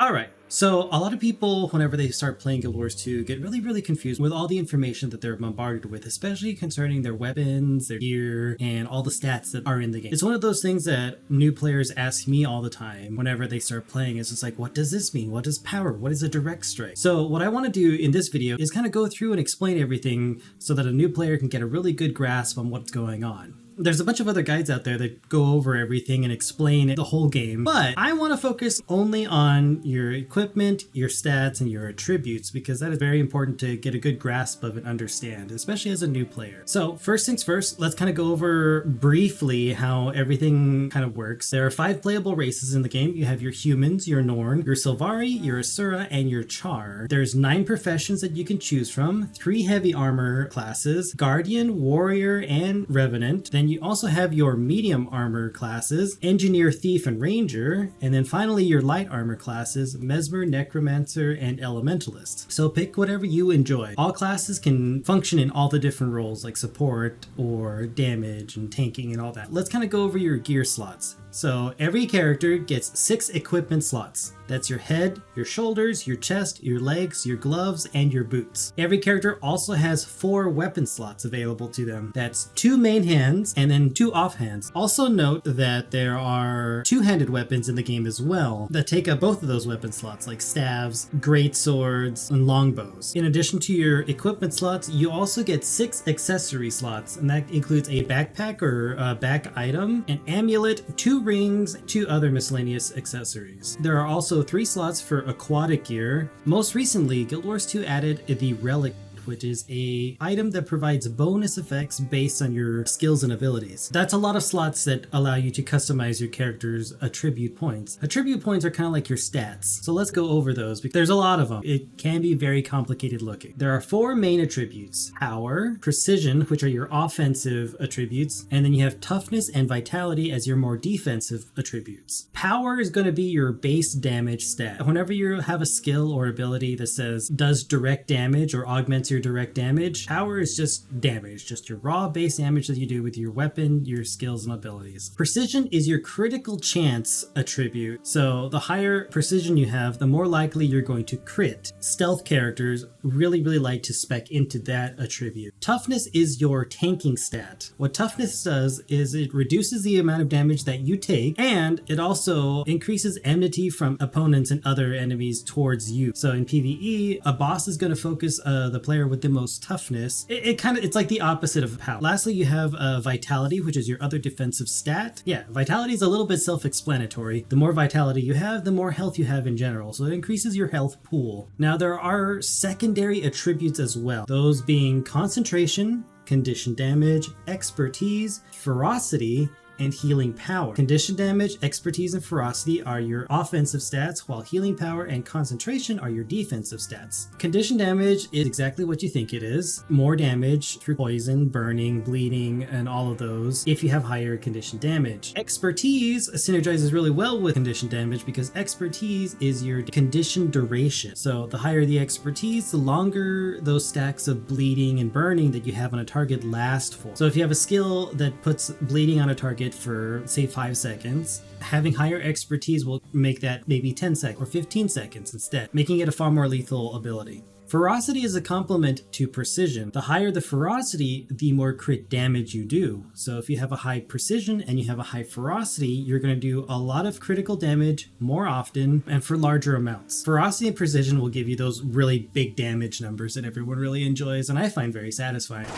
Alright, so a lot of people, whenever they start playing Guild Wars 2, get really confused with all the information that they're bombarded with, especially concerning their weapons, their gear, and all the stats that are in the game. It's one of those things that new players ask me all the time whenever they start playing. It's just like, what does this mean? What is power? What is a direct strike? So what I want to do in this video is kind of go through and explain everything so that a new player can get a really good grasp on what's going on. There's a bunch of other guides out there that go over everything and explain the whole game, but I want to focus only on your equipment, your stats, and your attributes, because that is very important to get a good grasp of and understand, especially as a new player. So first things first, let's kind of go over briefly how everything kind of works. There are 5 playable races in the game. You have your humans, your Norn, your Sylvari, your Asura, and your Char. There's 9 professions that you can choose from, 3 heavy armor classes, Guardian, Warrior, and Revenant. Then you also have your medium armor classes, Engineer, Thief, and Ranger, and then finally your light armor classes, Mesmer, Necromancer, and Elementalist. So pick whatever you enjoy. All classes can function in all the different roles like support or damage and tanking and all that. Let's kind of go over your gear slots. So every character gets 6 equipment slots. That's your head, your shoulders, your chest, your legs, your gloves, and your boots. Every character also has 4 weapon slots available to them. That's 2 main hands and then 2 offhands. Also note that there are 2-handed weapons in the game as well that take up both of those weapon slots, like staves, great swords, and longbows. In addition to your equipment slots, you also get 6 accessory slots, and that includes a backpack or a back item, an amulet, 2 rings, 2 other miscellaneous accessories. There are also 3 slots for aquatic gear. Most recently, Guild Wars 2 added the relic, which is a item that provides bonus effects based on your skills and abilities. That's a lot of slots that allow you to customize your character's attribute points. Attribute points are kind of like your stats. So let's go over those because there's a lot of them. It can be very complicated looking. There are 4 main attributes: power, precision, which are your offensive attributes, and then you have toughness and vitality as your more defensive attributes. Power is going to be your base damage stat. Whenever you have a skill or ability that says does direct damage or augments your direct damage, power is just damage, just your raw base damage that you do with your weapon, your skills, and abilities. Precision is your critical chance attribute. So the higher precision you have, the more likely you're going to crit. Stealth characters really like to spec into that attribute. Toughness is your tanking stat. What toughness does is it reduces the amount of damage that you take, and it also increases enmity from opponents and other enemies towards you. So in PvE, a boss is going to focus the player with the most toughness. It's like the opposite of power. Lastly, you have vitality, which is your other defensive stat. Yeah, vitality is a little bit self-explanatory. The more vitality you have, the more health you have in general, so it increases your health pool. Now there are secondary attributes as well, those being concentration, condition damage, expertise, ferocity, and healing power. Condition damage, expertise, and ferocity are your offensive stats, while healing power and concentration are your defensive stats. Condition damage is exactly what you think it is. More damage through poison, burning, bleeding, and all of those if you have higher condition damage. Expertise synergizes really well with condition damage because expertise is your condition duration. So the higher the expertise, the longer those stacks of bleeding and burning that you have on a target last for. So if you have a skill that puts bleeding on a target for say 5 seconds, having higher expertise will make that maybe 10 seconds or 15 seconds instead, making it a far more lethal ability. Ferocity is a complement to precision. The higher the ferocity, the more crit damage you do. So if you have a high precision and you have a high ferocity, you're going to do a lot of critical damage more often and for larger amounts. Ferocity and precision will give you those really big damage numbers that everyone really enjoys and I find very satisfying.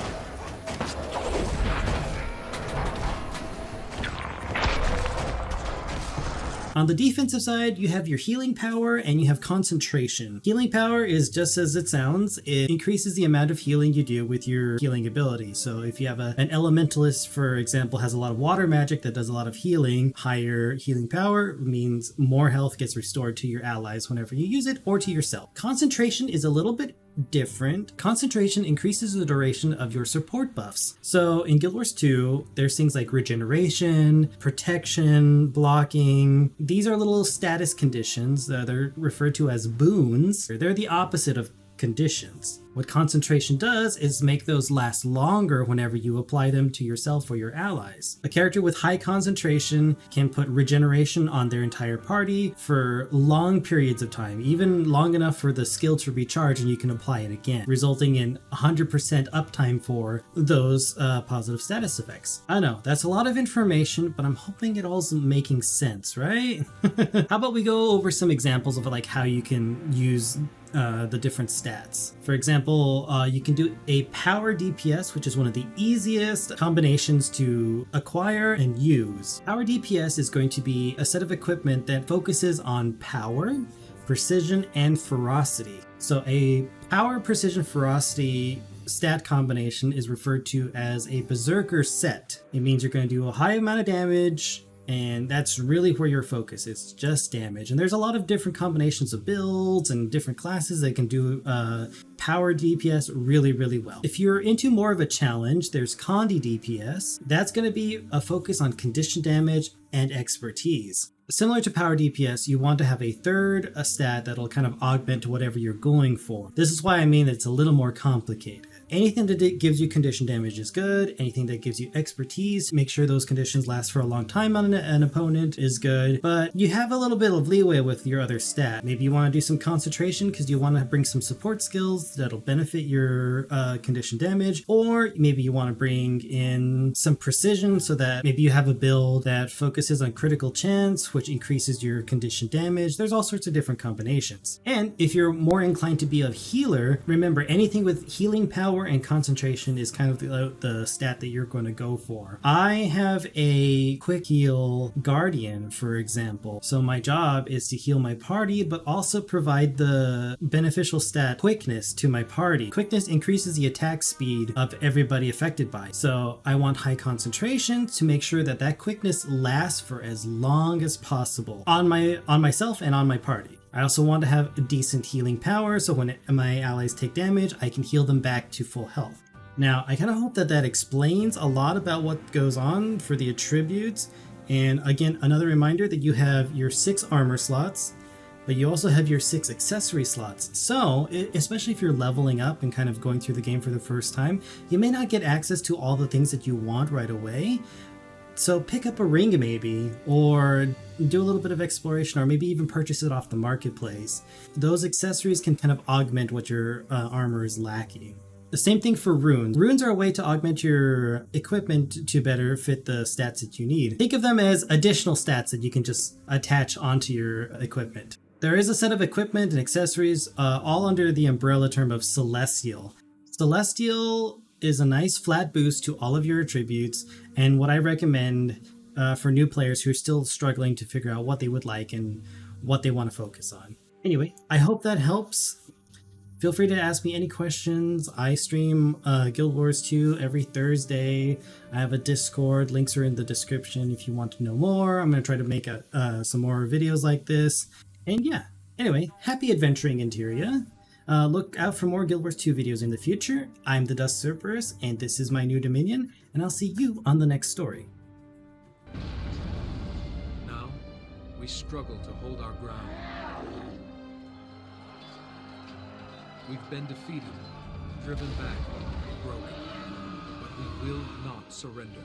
On the defensive side, you have your healing power and you have concentration. Healing power is just as it sounds. It increases the amount of healing you do with your healing ability. So if you have an elementalist, for example, has a lot of water magic that does a lot of healing, higher healing power means more health gets restored to your allies whenever you use it or to yourself. Concentration is a little bit different. Concentration increases the duration of your support buffs. So in Guild Wars 2, there's things like regeneration, protection, blocking. These are little status conditions that are referred to as boons. They're the opposite of conditions. What concentration does is make those last longer whenever you apply them to yourself or your allies. A character with high concentration can put regeneration on their entire party for long periods of time, even long enough for the skill to recharge and you can apply it again, resulting in 100% uptime for those positive status effects. I know, that's a lot of information, but I'm hoping it all's making sense, right? How about we go over some examples of like how you can use the different stats. For example, you can do a power DPS, which is one of the easiest combinations to acquire and use. Power DPS is going to be a set of equipment that focuses on power, precision, and ferocity. So a power, precision, ferocity stat combination is referred to as a berserker set. It means you're going to do a high amount of damage, and that's really where your focus is, just damage. And there's a lot of different combinations of builds and different classes that can do power DPS really well. If you're into more of a challenge, there's Condi DPS. That's going to be a focus on condition damage and expertise. Similar to power DPS, you want to have a third stat that'll kind of augment whatever you're going for. This is why I mean it's a little more complicated. Anything that gives you condition damage is good. Anything that gives you expertise, make sure those conditions last for a long time on an opponent is good. But you have a little bit of leeway with your other stat. Maybe you want to do some concentration because you want to bring some support skills that'll benefit your condition damage. Or maybe you want to bring in some precision so that maybe you have a build that focuses on critical chance, which increases your condition damage. There's all sorts of different combinations. And if you're more inclined to be a healer, remember anything with healing power and concentration is kind of the stat that you're going to go for. I have a quick heal guardian, for example. So my job is to heal my party, but also provide the beneficial stat quickness to my party. Quickness increases the attack speed of everybody affected by. So I want high concentration to make sure that that quickness lasts for as long as possible on myself and on my party. I also want to have a decent healing power, so when my allies take damage, I can heal them back to full health. Now, I kind of hope that explains a lot about what goes on for the attributes. And again, another reminder that you have your 6 armor slots, but you also have your 6 accessory slots. So, especially if you're leveling up and kind of going through the game for the first time, you may not get access to all the things that you want right away. So pick up a ring maybe, or do a little bit of exploration, or maybe even purchase it off the marketplace. Those accessories can kind of augment what your armor is lacking. The same thing for runes. Runes are a way to augment your equipment to better fit the stats that you need. Think of them as additional stats that you can just attach onto your equipment. There is a set of equipment and accessories all under the umbrella term of Celestial. Celestial is a nice flat boost to all of your attributes, and what I recommend for new players who are still struggling to figure out what they would like and what they want to focus on. Anyway, I hope that helps. Feel free to ask me any questions. I stream Guild Wars 2 every Thursday. I have a Discord. Links are in the description if you want to know more. I'm going to try to make some more videos like this. And yeah, anyway, happy adventuring Interior. Look out for more Guild Wars 2 videos in the future. I'm the Dusk Cerberus, and this is my new Dominion, and I'll see you on the next story. Now, we struggle to hold our ground. We've been defeated, driven back, broken, but we will not surrender.